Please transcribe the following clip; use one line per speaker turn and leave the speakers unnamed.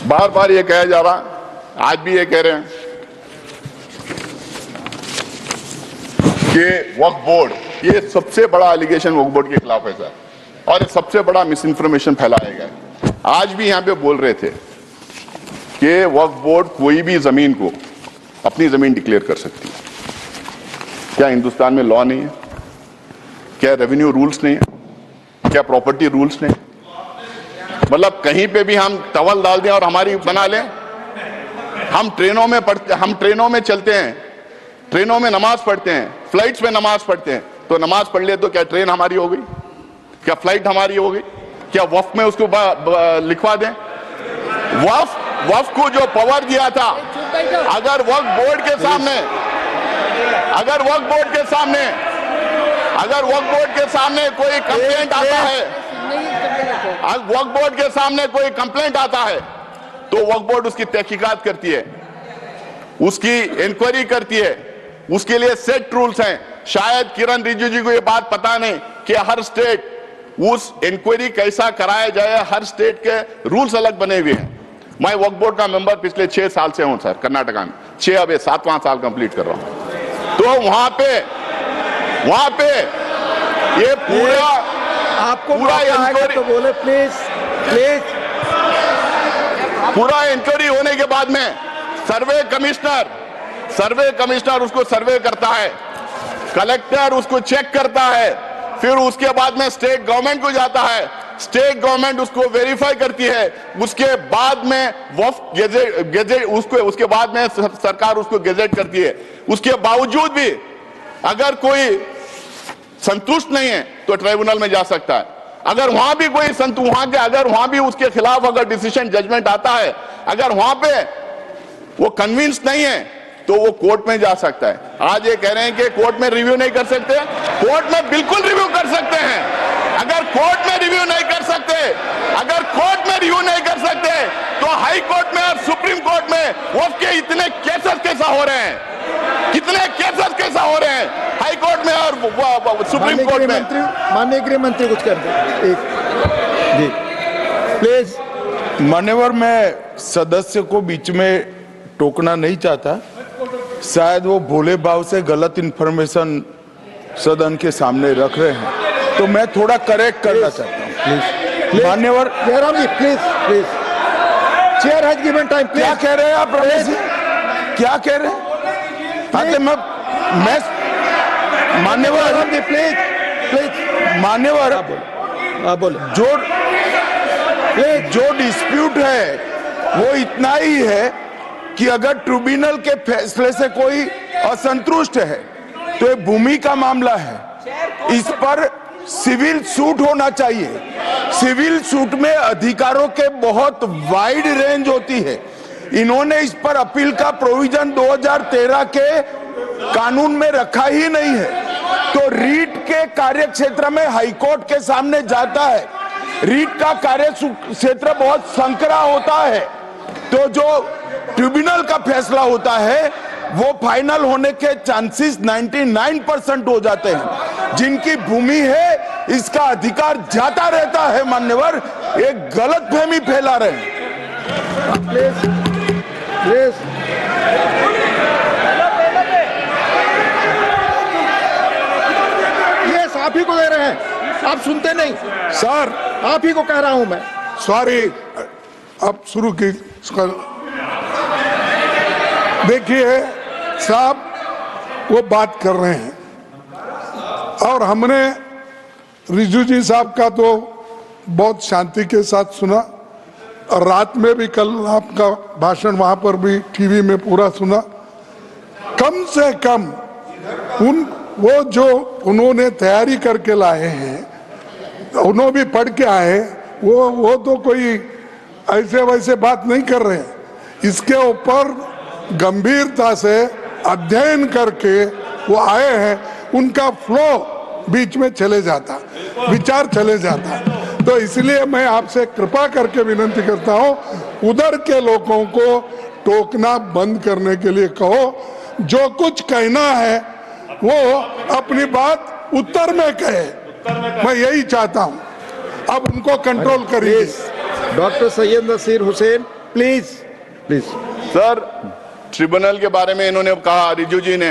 बार बार ये कहा जा रहा, आज भी ये कह रहे हैं कि वक्फ बोर्ड, ये सबसे बड़ा एलिगेशन वक्फ बोर्ड के खिलाफ है सर, और सबसे बड़ा मिस इन्फॉर्मेशन फैलाया गया। आज भी यहां पे बोल रहे थे कि वक्फ बोर्ड कोई भी जमीन को अपनी जमीन डिक्लेयर कर सकती है। क्या हिंदुस्तान में लॉ नहीं है? क्या रेवेन्यू रूल्स नहीं है? क्या प्रॉपर्टी रूल्स नहीं? मतलब कहीं पे भी हम टवल डाल दें और हमारी बना लें। हम ट्रेनों में चलते हैं, ट्रेनों में नमाज पढ़ते हैं, फ्लाइट्स में नमाज पढ़ते हैं, तो नमाज पढ़ ले तो क्या ट्रेन हमारी हो गई? क्या फ्लाइट हमारी हो गई? क्या वक्फ में उसको लिखवा दें? वक्फ को जो पावर दिया था, अगर वक्फ बोर्ड के सामने कोई कंप्लेंट आता है, वक्फ बोर्ड के सामने कोई कंप्लेंट आता है, तो वक्फ बोर्ड उसकी तहकीकात करती है, उसकी इंक्वायरी करती है, उसके लिए सेट रूल्स हैं। शायद किरण रिजिजू को यह बात पता नहीं कि हर स्टेट उस इंक्वायरी कैसा कराया जाए, हर स्टेट के रूल्स अलग बने हुए हैं। मैं वक्फ बोर्ड का मेंबर पिछले 6 साल से हूं सर, कर्नाटका में 6, अब 7वां साल कंप्लीट कर रहा हूं। तो वहां पे ये पूरा इंक्वायरी,
तो बोले प्लीज।
पूरा इंक्वायरी होने के बाद में सर्वे कमिश्नर उसको सर्वे करता है, कलेक्टर उसको चेक करता है, फिर उसके बाद में स्टेट गवर्नमेंट को जाता है, स्टेट गवर्नमेंट उसको वेरीफाई करती है, उसके बाद में वक्फ गेजेट उसके बाद में सरकार उसको गेजेट करती है। उसके बावजूद भी अगर कोई संतुष्ट नहीं है तो ट्राइब्यूनल में जा सकता है। अगर वहां भी कोई अगर वहां भी उसके खिलाफ अगर डिसीजन जजमेंट आता है, अगर वहां पे वो कन्विंस नहीं है तो वो कोर्ट में जा सकता है। आज ये कह रहे हैं कि कोर्ट में रिव्यू नहीं कर सकते, कोर्ट में बिल्कुल रिव्यू कर सकते हैं। अगर कोर्ट में रिव्यू नहीं कर सकते, तो हाई कोर्ट में और सुप्रीम कोर्ट में वक्फ के इतने केसेस कैसा हो रहे हैं, हाई कोर्ट में और सुप्रीम कोर्ट में।
माननीय गृह मंत्री कुछ कर दे जी प्लीज।
मान्यवर, मैं सदस्य को बीच में टोकना नहीं चाहता, शायद वो भोले भाव से गलत इंफॉर्मेशन सदन के सामने रख रहे हैं, तो मैं थोड़ा करेक्ट करना चाहता हूँ। मान्यवर
Jairam ji please, chair has given time.
क्या कह रहे हैं आप रमेश जी? क्या कह रहे हैं? मैं मान्यवर
प्लीज
मान्यवर
बोलो।
जो डिस्प्यूट है वो इतना ही है कि अगर ट्रिब्यूनल के फैसले से कोई असंतुष्ट है तो ये भूमि का मामला है, इस पर सिविल सूट होना चाहिए। सिविल सूट में अधिकारों के बहुत वाइड रेंज होती है। इन्होंने इस पर अपील का प्रोविजन 2013 के कानून में रखा ही नहीं है, तो रीट के कार्य क्षेत्र में हाईकोर्ट के सामने जाता है। रीट का कार्य क्षेत्र बहुत संकरा होता है, तो जो ट्रिब्यूनल का फैसला होता है वो फाइनल होने के चांसेस 99% हो जाते हैं। जिनकी भूमि है इसका अधिकार जाता रहता है। मान्यवर, एक गलतफहमी फैला रहे हैं।
प्लीज ये आप ही को दे रहे हैं, आप सुनते नहीं
सर,
आप ही को कह रहा हूं मैं।
सॉरी, अब शुरू की। देखिए साहब, वो बात कर रहे हैं और हमने रिजू जी साहब का तो बहुत शांति के साथ सुना, और रात में भी कल आपका भाषण वहां पर भी टीवी में पूरा सुना। कम से कम वो जो उन्होंने तैयारी करके लाए हैं, उन्होंने भी पढ़ के आए, वो तो कोई ऐसे वैसे बात नहीं कर रहे हैं। इसके ऊपर गंभीरता से अध्ययन करके वो आए हैं, उनका फ्लो बीच में चले जाता, विचार चले जाता। तो इसलिए मैं आपसे कृपा करके विनती करता हूं, उधर के लोगों को टोकना बंद करने के लिए कहो। जो कुछ कहना है वो अपनी बात उत्तर में कहे, मैं यही चाहता हूं। अब उनको कंट्रोल करिए।
Doctor Syed Naseer Hussain. Please please.
Sir tribunal के बारे में इन्होंने कहा, रिजू जी ने